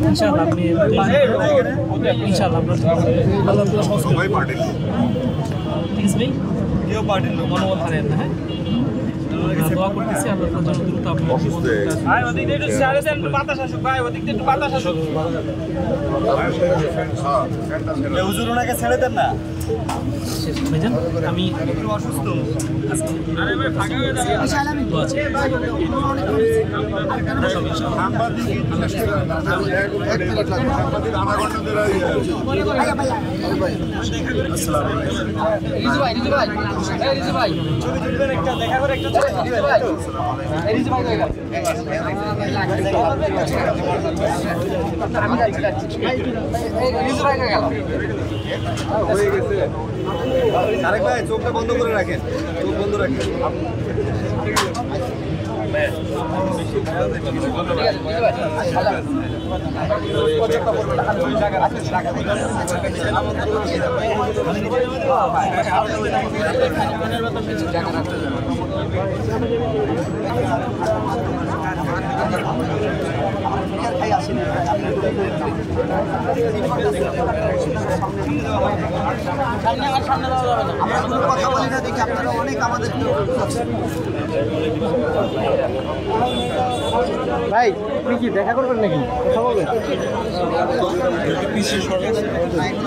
ইনশাআল্লাহ আপনি ইনশাআল্লাহ আপনার সবাই পার্টি ঠিক আছে ভাই কেউ পার্টি মনোবল হারেন না হ্যাঁ দোয়া করতেছি আল্লাহ তাআলা যেন দ্রুত আপনার ভাই ওদিকে একটু সাড়ে দেন বাতাস আসুক ভাই ওদিকে একটু বাতাস আসুক হুজুর ওনাকে ছেড়ে দেন না ভাইজান আমি একটু অসুস্থ আরে ভাই ফাঁকা হয়ে যাবে ইনশাআল্লাহ আমি দোয়া চাই সাংবাদিক আধা ঘন্টা ধরে আসসালামু আলাইকুম রিজু ভাই এই রিজু ভাই ছবি তুলবেন একটা দেখা করে একটা ছবি রিজু ভাই এই রিজু ভাই কই গেল আমি যাচ্ছি এই রিজু ভাই কই গেল হয়ে গেছে আরেক ভাই চোখটা বন্ধ করে রাখেন চোখ বন্ধ রাখেন কথা বলি না দেখি আপনারা অনেক আমাদের ভাই আপনি কি দেখা করবেন নাকি কথা বলবেন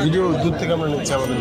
ভিডিও দূর থেকে আমরা নিচ্ছি আমাদের